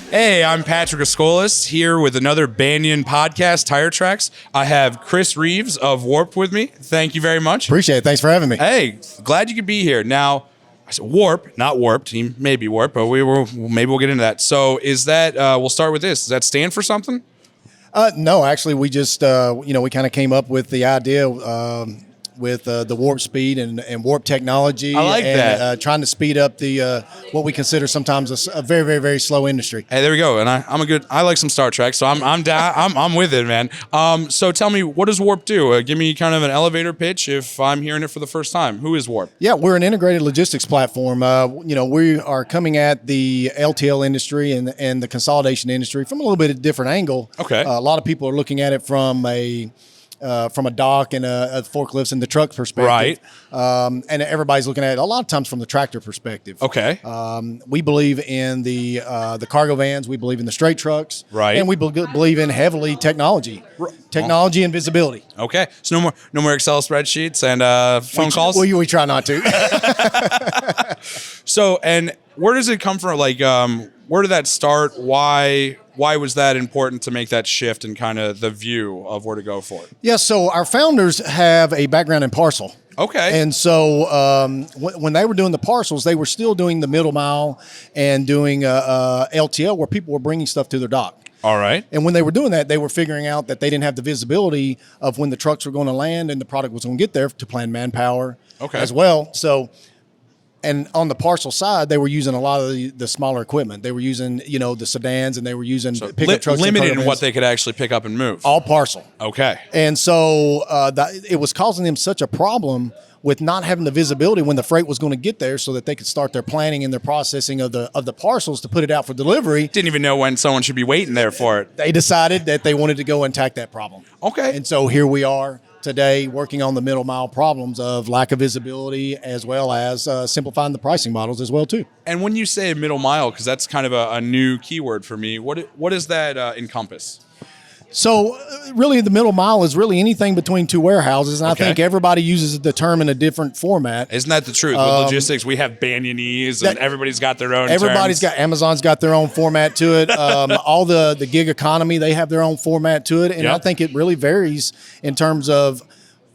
Hey, I'm Patrick Escolas here with another Banyan podcast, Tire Tracks. I have Chris Reeves of Warp with me. Thank you very much. Appreciate it. Thanks for having me. Hey, glad you could be here. Now, I said Warp, not Warped. He may be Warped, but maybe we'll get into that. So is that, we'll start with this. Does that stand for something? No, actually, we just, we kind of came up with the idea with the warp speed and warp technology. I like that. Trying to speed up the what we consider sometimes a very, very, very slow industry. Hey, there we go. And I like some Star Trek, so I'm down. I'm with it, man. So tell me, what does Warp do? Give me kind of an elevator pitch if I'm hearing it for the first time. Who is Warp? Yeah, we're an integrated logistics platform. We are coming at the LTL industry and the consolidation industry from a little bit of a different angle. Okay. A lot of people are looking at it from a dock and a forklifts and the truck perspective. Right. And everybody's looking at it a lot of times from the tractor perspective. Okay. We believe in the cargo vans. We believe in the straight trucks. Right. And we believe in heavily technology and visibility. Okay. So no more Excel spreadsheets and phone calls? Well, we try not to. So, and where does it come from? Like, where did that start? Why was that important to make that shift and kind of the view of where to go for it? Yeah, so our founders have a background in parcel. Okay. And so when they were doing the parcels, they were still doing the middle mile and doing LTL where people were bringing stuff to their dock. All right. And when they were doing that, they were figuring out that they didn't have the visibility of when the trucks were going to land and the product was going to get there to plan manpower as well. So, and on the parcel side, they were using a lot of the smaller equipment. They were using, the sedans, and they were using pickup trucks. Limited in what they could actually pick up and move. All parcel. Okay. And so it was causing them such a problem with not having the visibility when the freight was going to get there so that they could start their planning and their processing of the parcels to put it out for delivery. Didn't even know when someone should be waiting there for it. They decided that they wanted to go and tackle that problem. Okay. And so here we are today working on the middle mile problems of lack of visibility as well as simplifying the pricing models as well too. And when you say middle mile, because that's kind of a new keyword for me, what does that encompass? So really the middle mile is really anything between two warehouses, and I think everybody uses the term in a different format. Isn't that the truth? With logistics, we have Banyanese, and everybody's got their own Everybody's terms. got, Amazon's got their own format to it. All the gig economy, they have their own format to it. And I think it really varies in terms of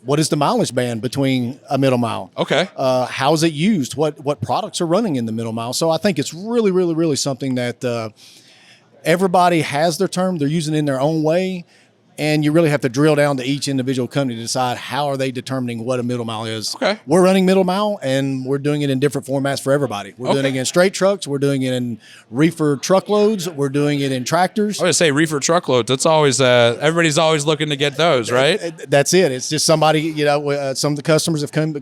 what is the mileage band between a middle mile? Okay. How is it used? What products are running in the middle mile? So I think it's really, really, really something that everybody has their term. They're using it in their own way. And you really have to drill down to each individual company to decide how are they determining what a middle mile is. Okay. We're running middle mile, and we're doing it in different formats for everybody. We're doing it in straight trucks. We're doing it in reefer truckloads. We're doing it in tractors. I was going to say reefer truckloads. That's always, everybody's always looking to get those, right? That's it. It's just somebody, some of the customers have come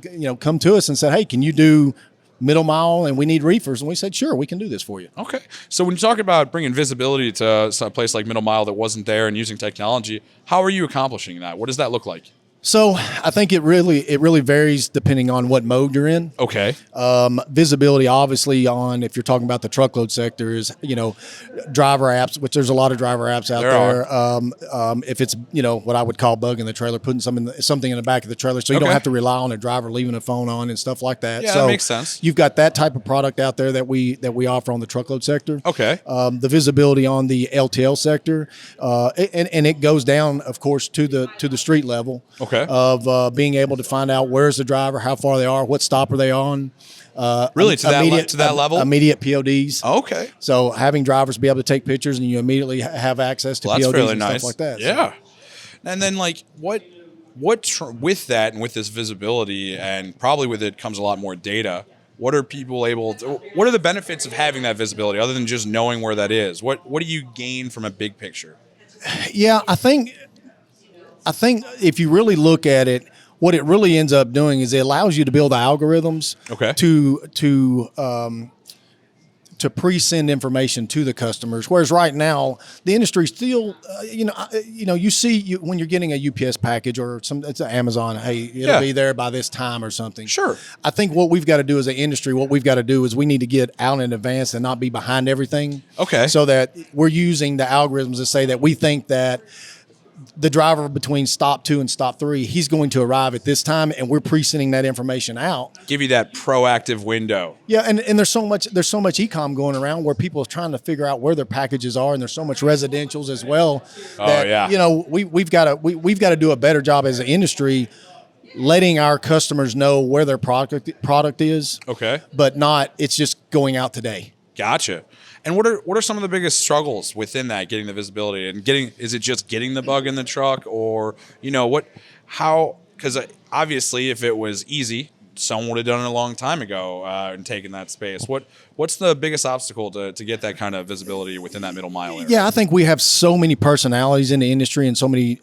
to us and said, hey, can you do middle mile, and we need reefers, and we said, sure, we can do this for you. Okay. So when you talk about bringing visibility to a place like middle mile that wasn't there and using technology, how are you accomplishing that? What does that look like? So I think it really varies depending on what mode you're in. Okay. Visibility, obviously, on if you're talking about the truckload sector is, driver apps, which there's a lot of driver apps out there. If it's, what I would call bug in the trailer, putting something in the back of the trailer, so you don't have to rely on a driver leaving a phone on and stuff like that. Yeah, so that makes sense. You've got that type of product out there that we offer on the truckload sector. Okay. The visibility on the LTL sector, and it goes down, of course, to the street level. Okay. Of being able to find out where's the driver, how far they are, what stop are they on. Really, to that level? Immediate PODs. Okay. So having drivers be able to take pictures and you immediately have access to PODs that's really and nice. stuff like that. Yeah. So. And then what with that and with this visibility, and probably with it comes a lot more data, what are people what are the benefits of having that visibility other than just knowing where that is? What do you gain from a big picture? Yeah, I think if you really look at it, what it really ends up doing is it allows you to build the algorithms to pre-send information to the customers. Whereas right now, the industry still, you see when you're getting a UPS package or it's an Amazon, hey, it'll be there by this time or something. Sure. I think what we've got to do as an industry, we need to get out in advance and not be behind everything. Okay. So that we're using the algorithms to say that we think that the driver between stop 2 and stop 3, he's going to arrive at this time, and we're pre-sending that information out. Give you that proactive window. Yeah, and there's so much e-com going around where people are trying to figure out where their packages are, and there's so much residentials as well. That, we've got to do a better job as an industry letting our customers know where their product is. Okay. But it's just going out today. Gotcha. And what are some of the biggest struggles within that, getting the visibility and is it just getting the bug in the truck, or because obviously if it was easy, someone would have done it a long time ago and taken that space. What's the biggest obstacle to get that kind of visibility within that middle mile area? Yeah, I think we have so many personalities in the industry and so many.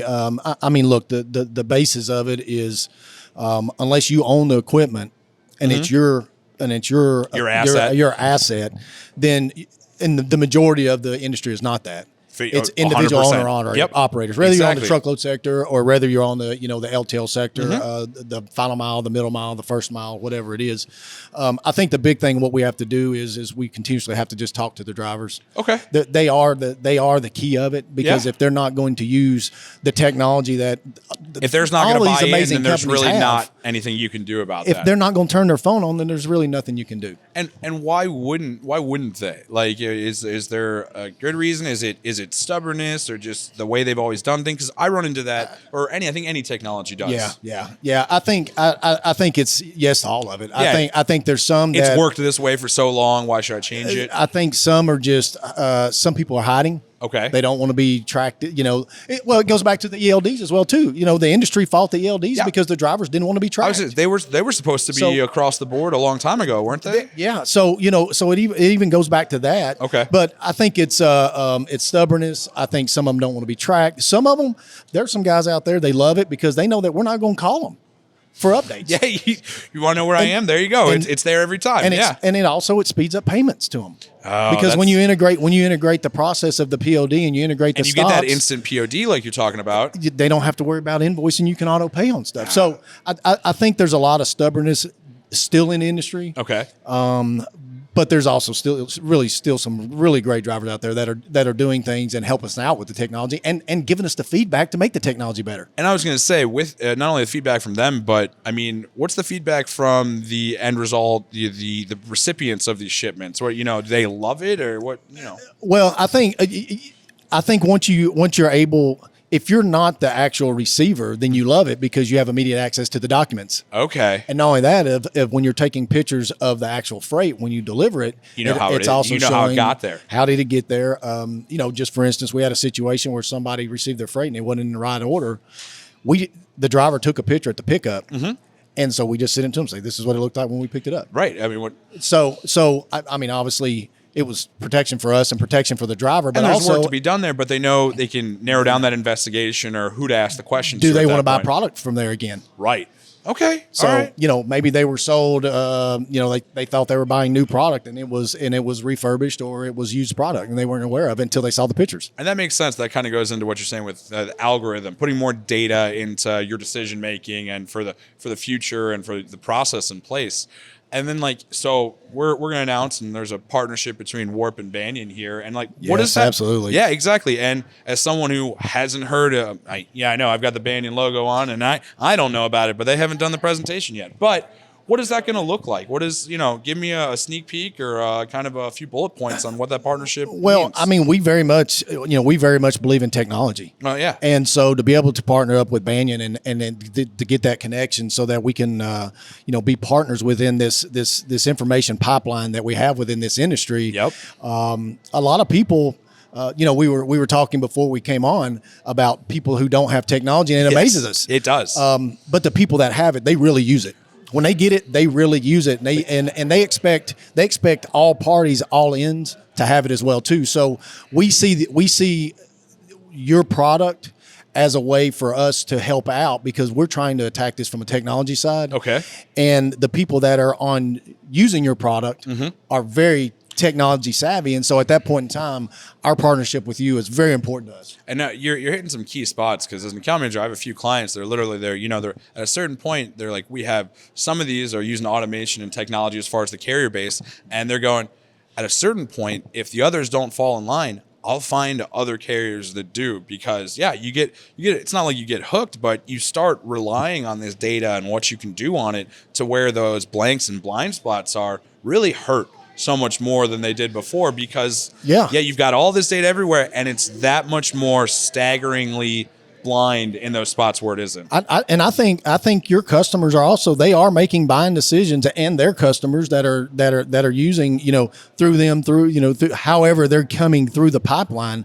I mean, look, the basis of it is unless you own the equipment and it's your asset, then the majority of the industry is not that. It's individual 100%. owner operators, whether you're on the truckload sector or whether you're on the the LTL sector, the final mile, the middle mile, the first mile, whatever it is. I think the big thing what we have to do is we continuously have to just talk to the drivers. Okay, they are the key of it, because if they're not going to use the technology that if there's not going to buy in, then there's really not anything you can do about that. If they're not going to turn their phone on, then there's really nothing you can do. And why wouldn't they? Like, is there a good reason? Is it stubbornness or just the way they've always done things? Because I run into that, I think any technology does. Yeah. I think it's yes to all of it. Yeah. I think there's some it's worked this way for so long. Why should I change it? I think some are just some people are hiding. Okay. They don't want to be tracked. It goes back to the ELDs as well too. The industry fought the ELDs because the drivers didn't want to be tracked. They were supposed to be across the board a long time ago, weren't they? Yeah. So it even goes back to that. Okay. But I think it's stubbornness. I think some of them don't want to be tracked. Some of them, there's some guys out there, they love it because they know that we're not going to call them for updates. Yeah, you want to know where I am? There you go. It's there every time. And it speeds up payments to them. Because when you integrate the process of the POD and you integrate the get that instant POD like you're talking about, they don't have to worry about invoicing. You can auto pay on stuff. So I think there's a lot of stubbornness still in the industry. Okay. But there's also still some really great drivers out there that are doing things and help us out with the technology and giving us the feedback to make the technology better. And I was going to say, with not only the feedback from them, but I mean, what's the feedback from the end result, the recipients of these shipments? Or do they love it or what? Well, I think once you're able. If you're not the actual receiver, then you love it because you have immediate access to the documents. Okay. And not only that, if when you're taking pictures of the actual freight when you deliver it, it's also showing how it got there. How did it get there? Just for instance, we had a situation where somebody received their freight and it wasn't in the right order. The driver took a picture at the pickup, and so we just sent it to him, say, "This is what it looked like when we picked it up." Right. I mean, obviously. It was protection for us and protection for the driver, but and there's also work to be done there. But they know they can narrow down that investigation or who to ask the questions. Do they want to buy product from there again? Right. Okay. So all right. Maybe they were sold. They thought they were buying new product, and it was refurbished or it was used product, and they weren't aware of it until they saw the pictures. And that makes sense. That kind of goes into what you're saying with the algorithm, putting more data into your decision making and for the future and for the process in place. And then, so we're going to announce, and there's a partnership between Warp and Banyan here. And, what is that? Absolutely. Yeah, exactly. And as someone who hasn't heard I know I've got the Banyan logo on, and I don't know about it, but they haven't done the presentation yet. But what is that going to look like? What is, give me a sneak peek or kind of a few bullet points on what that partnership means. I mean, we very much believe in technology. Oh, yeah. And so to be able to partner up with Banyan and to get that connection so that we can, be partners within this information pipeline that we have within this industry. Yep. A lot of people, we were talking before we came on about people who don't have technology, and it amazes us. It does. But the people that have it, they really use it. When they get it, they really use it, and they expect all parties, all ends, to have it as well too. So we see your product as a way for us to help out because we're trying to attack this from a technology side. Okay. And the people that are on using your product are very technology savvy, and so at that point in time, our partnership with you is very important to us. And you're hitting some key spots because as an account manager, I have a few clients that are literally there. They're at a certain point, they're like, we have some of these are using automation and technology as far as the carrier base, and they're going at a certain point. If the others don't fall in line, I'll find other carriers that do, because you get it's not like you get hooked, but you start relying on this data and what you can do on it to where those blanks and blind spots are really hurt so much more than they did before, because you've got all this data everywhere and it's that much more staggeringly blind in those spots where it isn't. I think your customers are also, they are making buying decisions, and their customers that are using, through however they're coming through the pipeline.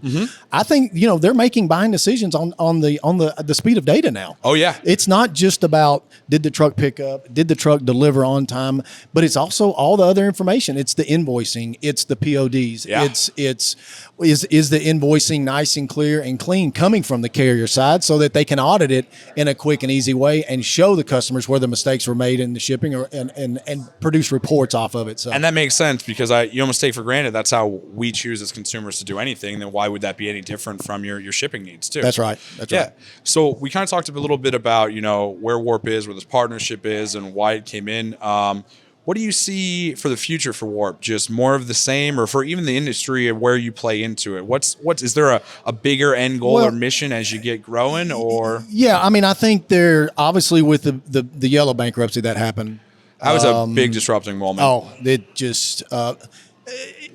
I think they're making buying decisions on the speed of data now. Oh yeah, it's not just about did the truck pick up, did the truck deliver on time, but it's also all the other information. It's the invoicing, it's the PODs, is the invoicing nice and clear and clean coming from the carrier side, so that they can audit it in a quick and easy way and show the customers where the mistakes were made in the shipping, and produce reports off of it. So, and that makes sense, because you almost take for granted that's how we choose as consumers to do anything. Then why would that be any different from your shipping needs too? That's right. Right. So we kind of talked a little bit about where Warp is, where this partnership is, and why it came in. What do you see for the future for Warp? Just more of the same, or for even the industry and where you play into it? Is there a bigger end goal or mission as you get growing? Or I think they're obviously with the Yellow bankruptcy that happened. That was a big disrupting moment. Oh, it just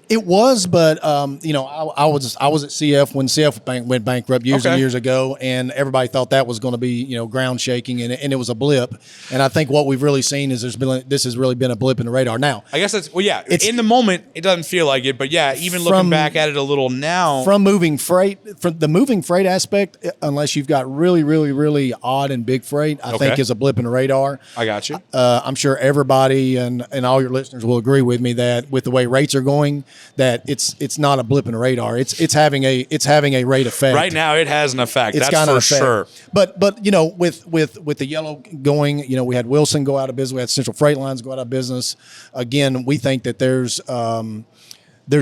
it was, but I was at CF when CF went bankrupt years and years ago, and everybody thought that was going to be ground shaking, and it was a blip. And I think what we've really seen is this has really been a blip in the radar. Now, I guess in the moment it doesn't feel like it, but even looking back at it a little now, from the moving freight aspect, unless you've got really, really, really odd and big freight, I think is a blip in the radar. I got you. I'm sure everybody and all your listeners will agree with me that with the way rates are going, that it's not a blip in the radar. It's having a rate effect. Right now it has an effect. It's that's for sure. But with the Yellow going, we had Wilson go out of business, we had Central Freight Lines go out of business. Again, we think that there's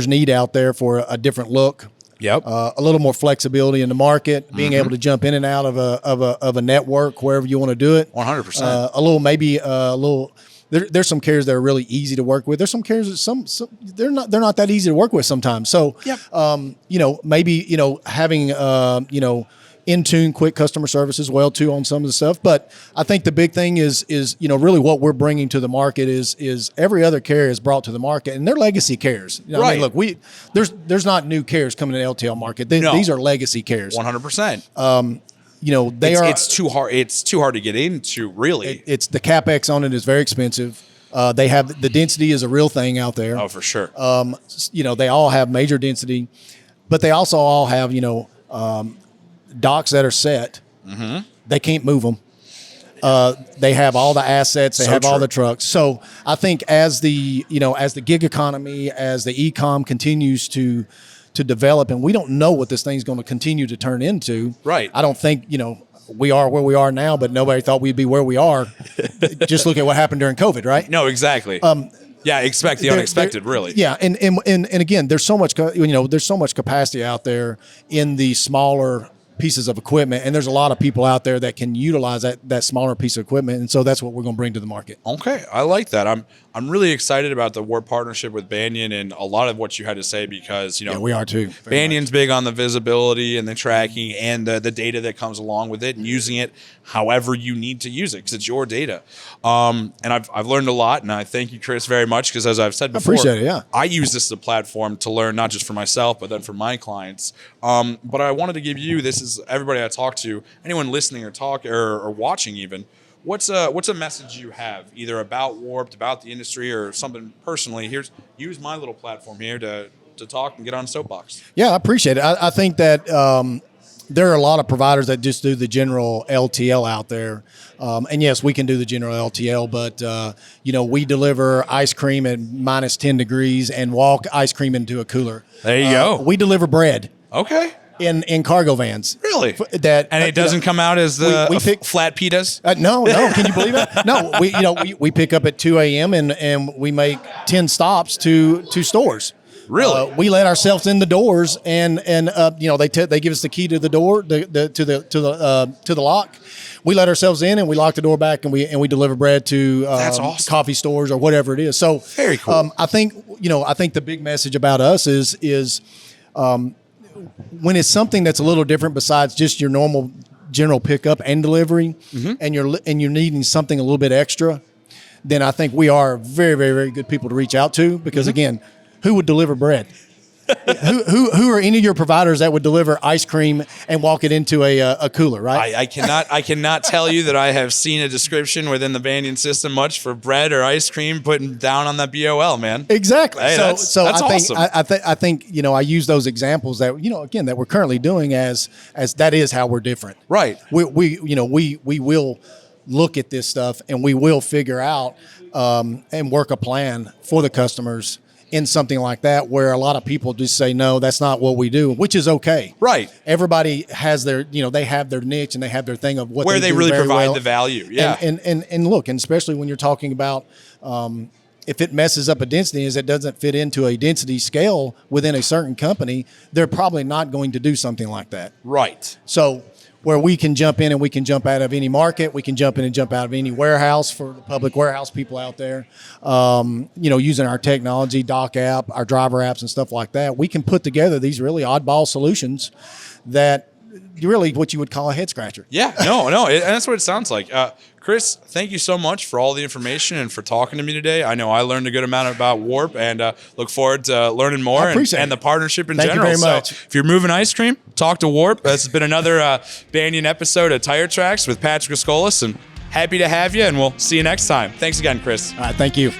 need out there for a different look. Yep. A little more flexibility in the market, being able to jump in and out of a network wherever you want to do it. 100%. There's some carriers that are really easy to work with. There's some carriers that they're not that easy to work with sometimes. So, maybe having in tune quick customer service as well too on some of the stuff. But I think the big thing is really what we're bringing to the market is every other carrier is brought to the market, and they're legacy carriers. Right. I mean, look, there's not new carriers coming to the LTL market. These are legacy carriers. 100%. It's too hard. It's too hard to get into. Really, it's the CapEx on it is very expensive. They have the density is a real thing out there. Oh, for sure. They all have major density, but they also all have docks that are set. Mm-hmm. They can't move them. They have all the assets. They have all the trucks. So I think as the gig economy, as the e-com continues to develop, and we don't know what this thing's going to continue to turn into. Right. I don't think, we are where we are now, but nobody thought we'd be where we are. Just look at what happened during COVID, right? No, exactly. Expect the unexpected, really. Yeah, and again, there's so much capacity out there in the smaller pieces of equipment, and there's a lot of people out there that can utilize that smaller piece of equipment, and so that's what we're going to bring to the market. Okay, I like that. I'm really excited about the Warp partnership with Banyan and a lot of what you had to say, because we are too. Banyan's big on the visibility and the tracking and the data that comes along with it, and using it however you need to use it, because it's your data. And I've learned a lot, and I thank you, Chris, very much, because as I've said before, I appreciate it. Yeah, I use this as a platform to learn, not just for myself, but then for my clients. But I wanted to give you, this is everybody I talk to, anyone listening or watching even. What's a message you have, either about Warped, about the industry, or something personally? Use my little platform here to talk and get on soapbox. Yeah, I appreciate it. I think that there are a lot of providers that just do the general LTL out there. And yes, we can do the general LTL, but we deliver ice cream at minus 10 degrees and walk ice cream into a cooler. There you go. We deliver bread. Okay. In cargo vans. Really? And it doesn't come out as the flat pitas? No. Can you believe it? No. We pick up at 2 a.m. and we make 10 stops to stores. Really? We let ourselves in the doors, and they give us the key to the door, to the lock. We let ourselves in, and we lock the door back, and we deliver bread to That's awesome. Coffee stores or whatever it is. So very cool. I think the big message about us is when it's something that's a little different besides just your normal general pickup and delivery, and you're needing something a little bit extra, then I think we are very, very, very good people to reach out to, because again, who would deliver bread? who are any of your providers that would deliver ice cream and walk it into a cooler, right? I cannot tell you that I have seen a description within the Banyan system much for bread or ice cream putting down on that BOL, man. Exactly. Hey, that's awesome. I think I use those examples that again that we're currently doing as that is how we're different. Right. We will look at this stuff and we will figure out and work a plan for the customers in something like that, where a lot of people just say, no, that's not what we do, which is okay. Right. Everybody has their, they have their niche and they have their thing of what where they do really very provide well. the value. Yeah. And look, and especially when you're talking about, if it messes up a density, as it doesn't fit into a density scale within a certain company, they're probably not going to do something like that. Right. So where we can jump in and we can jump out of any market, we can jump in and jump out of any warehouse for the public warehouse people out there, using our technology, dock app, our driver apps and stuff like that, we can put together these really oddball solutions that really what you would call a head scratcher. Yeah, no, that's what it sounds like. Chris, thank you so much for all the information and for talking to me today. I know I learned a good amount about Warp, and look forward to learning more and the partnership in general. Thank you very much. So if you're moving ice cream, talk to Warp. This has been another Banyan episode of Tire Tracks with Patrick Escolas, and happy to have you, and we'll see you next time. Thanks again, Chris. All right, thank you.